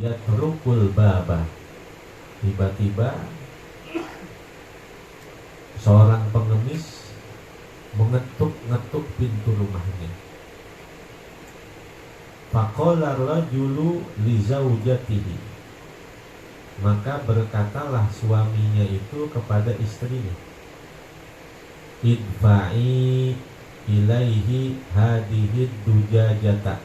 yatrukul baba. Tiba-tiba seorang pengemis mengetuk-ngetuk pintu rumahnya. Faqala rajulu li zaujatihi, maka berkatalah suaminya itu kepada istrinya, idfa'i ilaihi hadihid dujajata,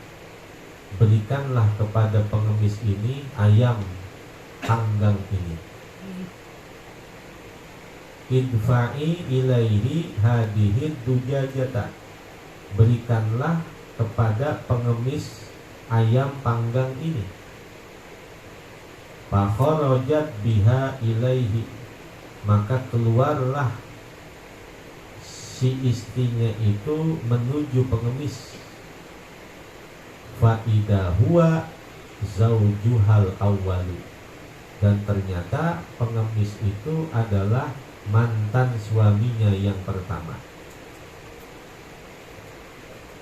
berikanlah kepada pengemis ini ayam panggang ini. Idfa'i ilaihi hadihid dujajata, berikanlah kepada pengemis ayam panggang ini. Fakharajat biha ilaihi, maka keluarlah si istrinya itu menuju pengemis. Fa idza huwa zaujuhal awwalu, dan ternyata pengemis itu adalah mantan suaminya yang pertama.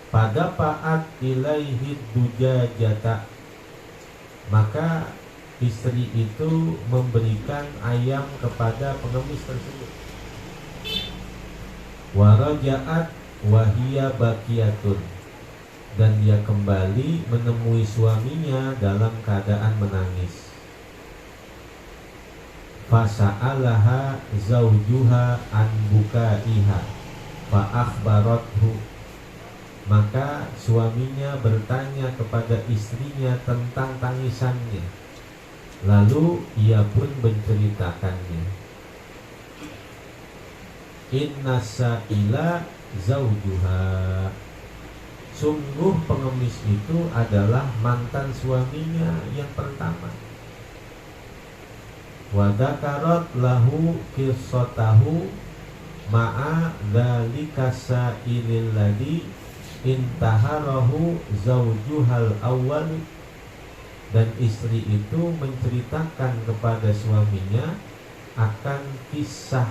Pada paat ilaihi dujajata, maka istri itu memberikan ayam kepada pengemis tersebut. Warajaat wahia bakiyatun, dan dia kembali menemui suaminya dalam keadaan menangis. Fasa'alaha zaujuha an bukaiha fa akhbarathu, maka suaminya bertanya kepada istrinya tentang tangisannya, lalu ia pun menceritakannya. Inna sa'ila zaujuha, sungguh pengemis itu adalah mantan suaminya yang pertama. Wa dzakarat lahu qissatahu ma'a dzalika sa'ilil ladzi intaharahu zaujuhal awwal, dan istri itu menceritakan kepada suaminya akan kisah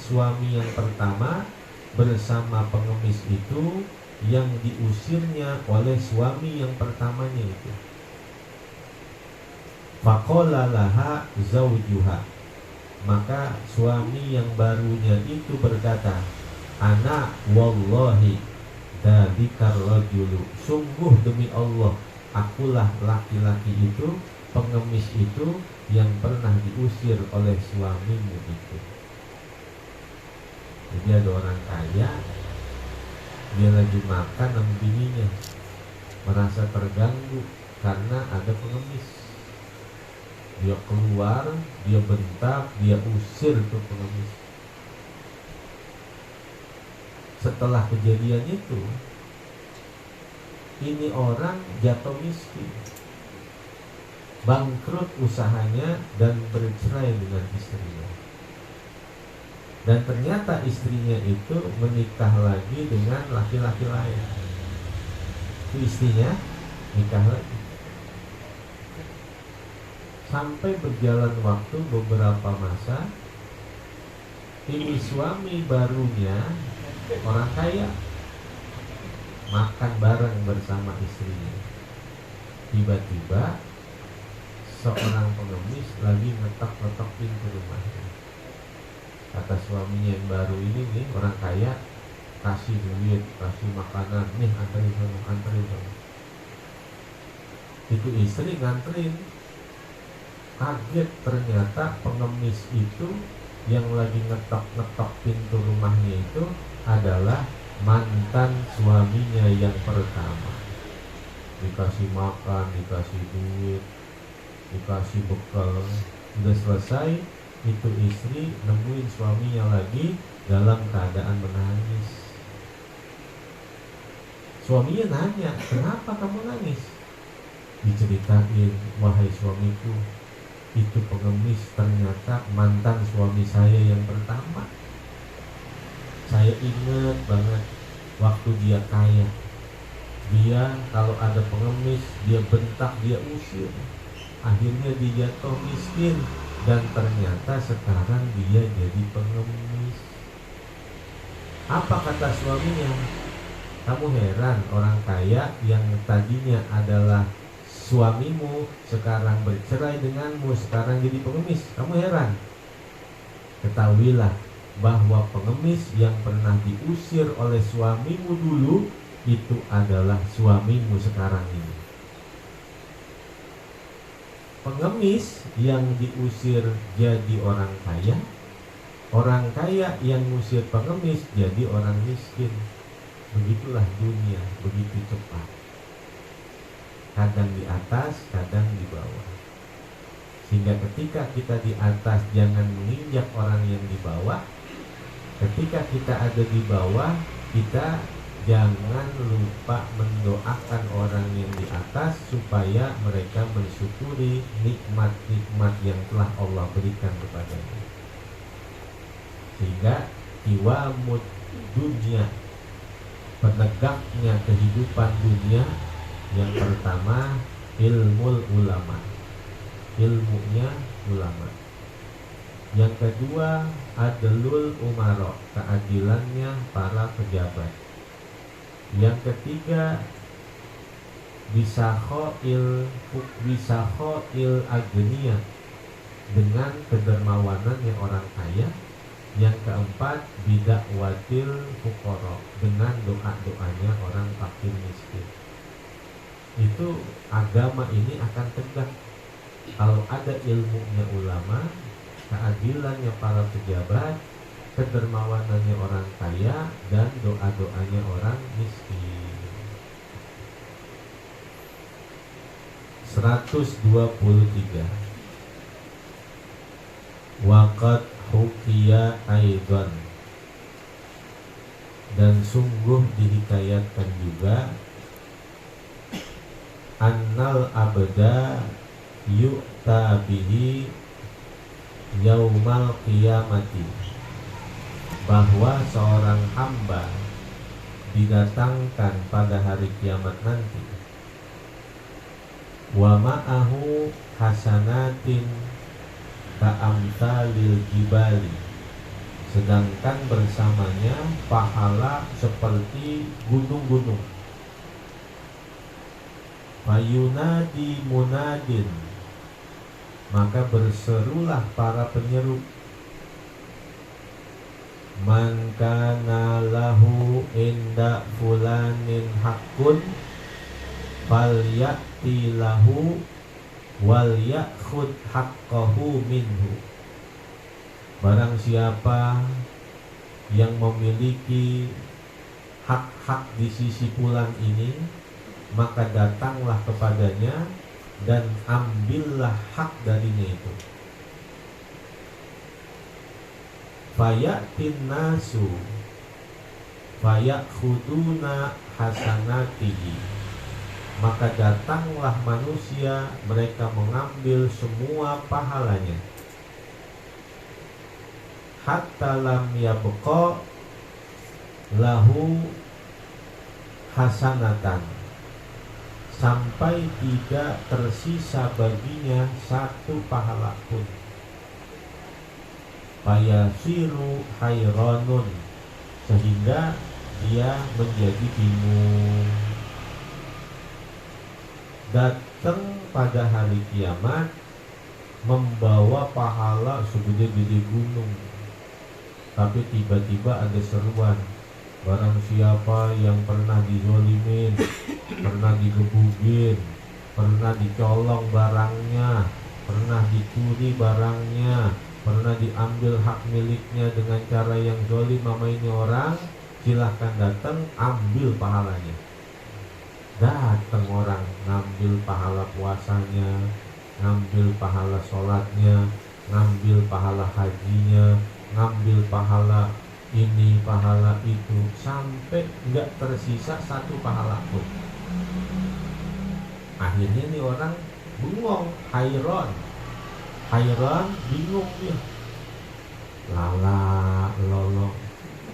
suami yang pertama bersama pengemis itu yang diusirnya oleh suami yang pertamanya itu. Faqala laha zaujuha, maka suami yang barunya itu berkata, ana wallahi dzikar rajulu, sungguh demi Allah akulah laki-laki itu, pengemis itu yang pernah diusir oleh suamimu itu. Jadi ada orang kaya, dia lagi makan sama bininya, merasa terganggu karena ada pengemis. Dia keluar, dia bentak, dia usir tuh pengemis. Setelah kejadian itu, ini orang jatuh miskin, bangkrut usahanya, dan bercerai dengan istrinya. Dan ternyata istrinya itu menikah lagi dengan laki-laki lain. Itu istrinya nikah lagi. Sampai berjalan waktu beberapa masa, ini suami barunya orang kaya makan bareng bersama istrinya. Tiba-tiba seorang pengemis lagi ngetok-ngetok pintu rumahnya. Kata suaminya yang baru ini nih, orang kaya, kasih duit, kasih makanan, nih anterin sama. Itu istri nganterin. Kaget, ternyata pengemis itu yang lagi ngetok-ngetok pintu rumahnya itu adalah mantan suaminya yang pertama. Dikasih makan, dikasih duit, dikasih bekal. Udah selesai, itu istri nemuin suaminya lagi dalam keadaan menangis. Suaminya nanya, kenapa kamu nangis? Diceritain, wahai suamiku, itu pengemis ternyata mantan suami saya yang pertama. Saya ingat banget waktu dia kaya, dia kalau ada pengemis dia bentak, dia usir. Akhirnya dia jatuh miskin, dan ternyata sekarang dia jadi pengemis. Apa kata suaminya? Kamu heran, orang kaya yang tadinya adalah suamimu sekarang bercerai denganmu, sekarang jadi pengemis, kamu heran. Ketahuilah bahwa pengemis yang pernah diusir oleh suamimu dulu itu adalah suamimu sekarang ini. Pengemis yang diusir jadi orang kaya yang ngusir pengemis jadi orang miskin. Begitulah dunia, begitu cepat. Kadang di atas, kadang di bawah. Sehingga ketika kita di atas jangan menginjak orang yang di bawah. Ketika kita ada di bawah, kita jangan lupa mendoakan orang yang di atas supaya mereka mensyukuri nikmat-nikmat yang telah Allah berikan kepadanya. Sehingga kiwamud dunia, penegaknya kehidupan dunia, yang pertama ilmu ulama, ilmunya ulama. Yang kedua adlul umaro, keadilannya para pejabat. Yang ketiga bisakhoil agnia, dengan kedermawanannya orang kaya. Yang keempat bidakwatil fuqara, dengan doa-doanya orang fakir miskin. Itu agama ini akan tegak kalau ada ilmunya ulama, keadilannya para pejabat, kedermawanannya orang kaya, dan doa-doanya orang miskin. 123. Waqad hukiya aidan, dan sungguh dihikayatkan juga, annal abda yu'ta bihi yaumal qiyamati, bahwa seorang hamba didatangkan pada hari kiamat nanti, wa ma'ahu hasanatin ka'amsalil jibali, sedangkan bersamanya pahala seperti gunung-gunung. Fayunadi munadin, maka berserulah para penyeru, man kana lahu inda fulanin hakun falyati lahu wal yakhud haqqahu minhu. Barang siapa yang memiliki hak-hak di sisi fulan ini, maka datanglah kepadanya dan ambillah hak darinya itu. Fayatin nasu fayakhuduna hasanatihi, maka datanglah manusia, mereka mengambil semua pahalanya. Hatta lam yabqa lahu hasanatan, sampai tidak tersisa baginya satu pahala pun. Fayasiru hayranun, sehingga dia menjadi bingung. Datang pada hari kiamat membawa pahala segede-gede gunung, tapi tiba-tiba ada seruan, barang siapa yang pernah dizolimin, pernah digebugin, pernah dicolong barangnya, pernah dicuri barangnya, pernah diambil hak miliknya dengan cara yang zalim sama ini orang, silahkan datang ambil pahalanya. Datang orang ngambil pahala puasanya, ngambil pahala sholatnya, ngambil pahala hajinya, ngambil pahala ini, pahala itu, sampai nggak tersisa satu pahala pun. Akhirnya nih orang bengong, hayran, bingung dia, lala lolong,